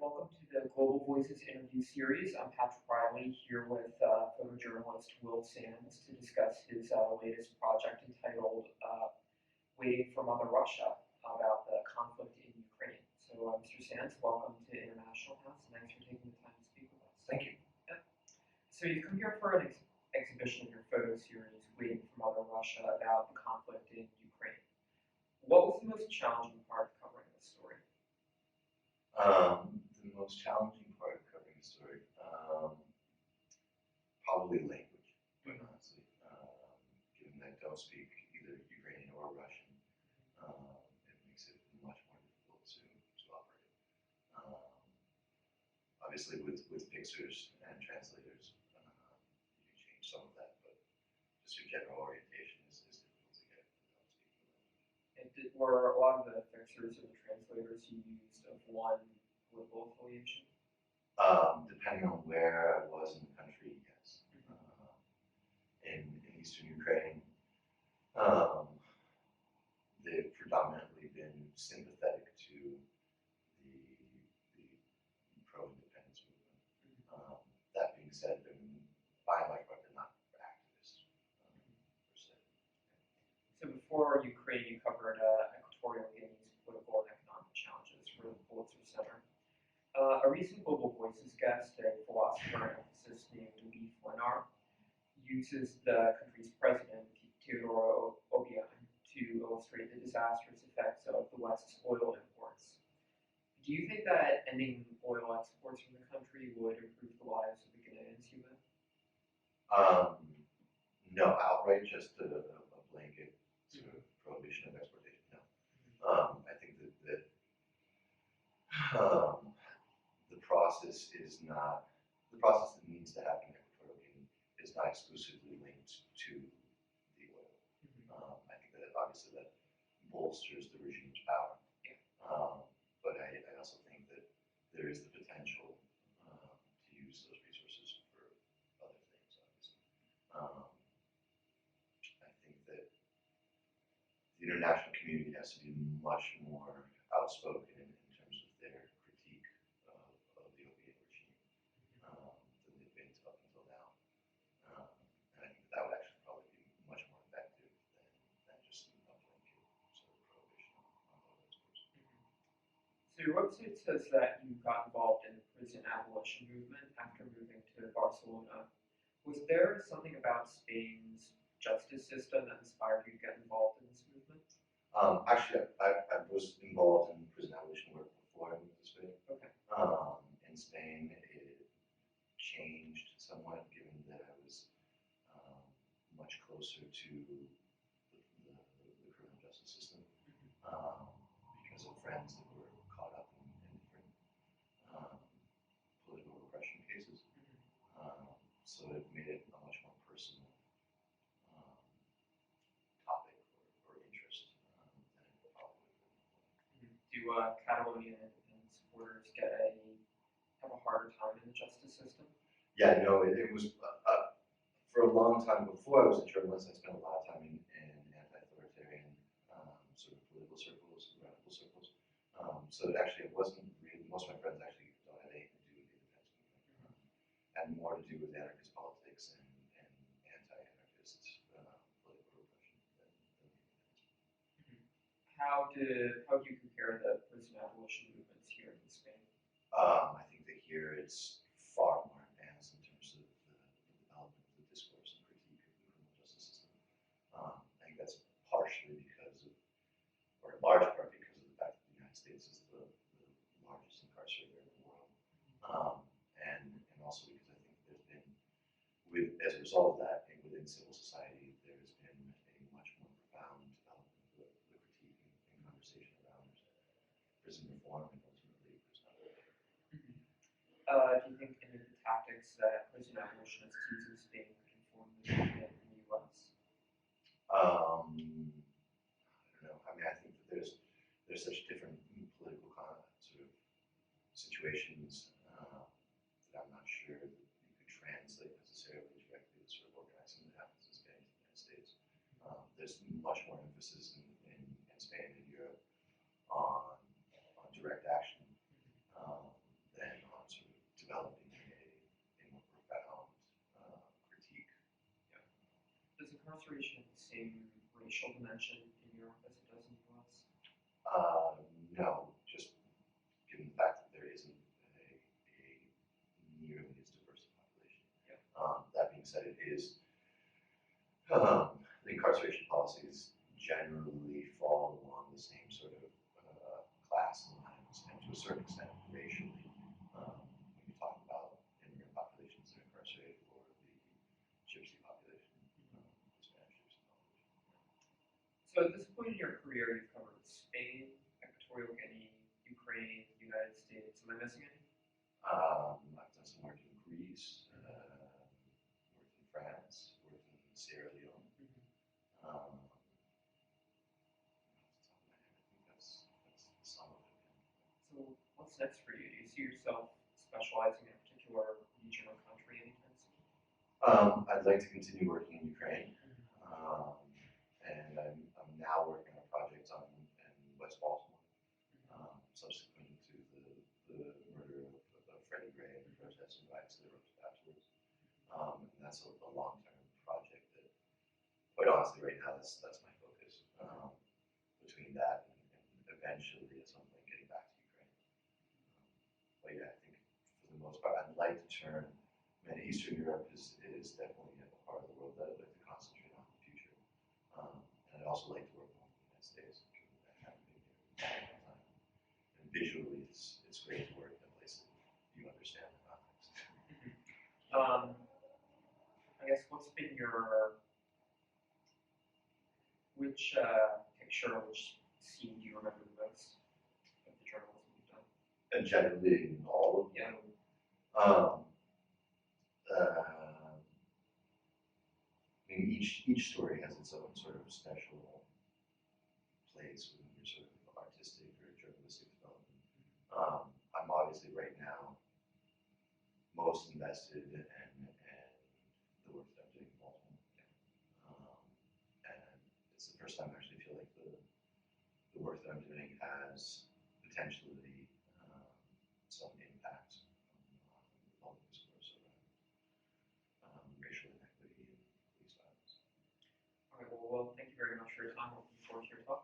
welcome to the Global Voices interview series. I'm Patrick Reilly here with photojournalist Wil Sands to discuss his latest project entitled Waiting for Mother Russia about the conflict in Ukraine. So, Mr. Sands, welcome to International House, and thanks for taking the time to speak with us. Thank you. Yeah. So you've come here for an exhibition of your photo series, Waiting for Mother Russia, about the conflict in Ukraine. What was the most challenging part of covering this story? The most challenging part of covering the story, probably language, quite honestly. Given that I don't speak either Ukrainian or Russian, it makes it much more difficult to operate. Obviously, with pictures and translators, you can change some of that, but just your general orientation is difficult to get without speaking the language. Were a lot of the pictures and the translators you used of one political affiliation? Depending on where I was in the country, yes. In eastern Ukraine, they've predominantly been sympathetic to the pro-independence movement. That being said, by and large, they're not activists per se. So before Ukraine, you covered Equatorial Guinea's political and economic challenges for the Pulitzer Center. A recent Global Voices guest, a philosopher and ethicist named Wil uses the country's president, Teodoro Obiang, to illustrate the disastrous effects of the West's oil imports. Do you think that ending oil exports from the country would improve the lives of the Ghanaians you met? No, outright, just a blanket sort of prohibition of exportation. No. I think that the process that needs to happen in Equatorial Guinea is not exclusively linked to the oil. I think that obviously that bolsters the regime's power. But I also think that there is the potential to use those resources for other things, obviously. I think that the international community has to be much more outspoken in terms of their critique of the Obiang regime than they've been up until now. And I think that would actually probably be much more effective than just a blanket sort of prohibition on oil exports. So your website says that you got involved in the prison abolition movement after moving to Barcelona. Was there something about Spain's justice system that inspired you to get involved in this movement? Actually, I was involved in prison abolition work before I moved to Spain. Okay. In Spain, it changed somewhat, given that I was much closer to the criminal justice system because of friends that were caught up in different political repression cases. So it made it a much more personal topic or interest than it probably would have been. Do Catalonian and supporters have a harder time in the justice system? Yeah, no, it was for a long time before I was a journalist. I spent a lot of time in anti-authoritarian sort of political circles, radical circles. So actually, it wasn't really. Most of my friends actually don't have anything to do with the independence movement. Had more to do with anarchist politics and anti-anarchist political repression than the independence movement. How do you compare the prison abolition movements here in Spain? I think that here it's far more advanced in terms of the development of the discourse and critique of the criminal justice system. I think that's partially because of, or in large part because of the fact that the United States is the largest incarcerator in the world. And also because I think there's been, as a result of that, within civil society, there's been a much more profound development of the critique and conversation around prison reform and ultimately prison abolition. Do you think any of the tactics that prison abolitionists use in Spain could inform the movement in the U.S.? I don't know. I mean, I think that there's such different political sort of situations that I'm not sure that you could translate necessarily directly the sort of organizing that happens in Spain and the United States. There's much more emphasis in Spain and Europe on direct action than incarceration have the same racial dimension in Europe as it does in the US? No, just given the fact that there isn't a nearly as diverse a population. Yeah. That being said, it is the incarceration policies generally fall along the same sort of class lines, and to a certain extent racially. When you talk about immigrant populations that are incarcerated, or the gypsy population, the Spanish gypsy population. So at this point in your career, you've covered Spain, Equatorial Guinea, Ukraine, the United States. Am I missing any? I've done some work in Greece, worked in France, worked in Sierra Leone. Off the top of my head, I think that's some of it. So what's next for you? Do you see yourself specializing in a particular region or country anytime soon? I'd like to continue working in Ukraine, and I'm now working on a project in West Baltimore, subsequent to the murder of Freddie Gray and the protests and riots that erupted afterwards. And that's a long-term project that, quite honestly, right now that's my focus. Between that and eventually at some point getting back to Ukraine. But yeah, I think for the most part, I'd like to turn. Man, Eastern Europe is definitely a part of the world that I'd like to concentrate on in the future. And I'd also like to work more in the United States, given that I haven't been here for a long time. And visually, it's great to work in a place that you understand the context. I guess what's been which picture, which scene do you remember the most of the journalism you've done? And generally, in all of Yeah. them. I mean, each story has its own sort of special place within your sort of artistic or journalistic development. I'm obviously right now most invested in the work that I'm doing in Baltimore. And it's the first time I actually feel like the work that I'm doing has potentially some impact on the public discourse around racial inequity and police violence. All right, well, thank you very much for your time. Looking forward to your talk.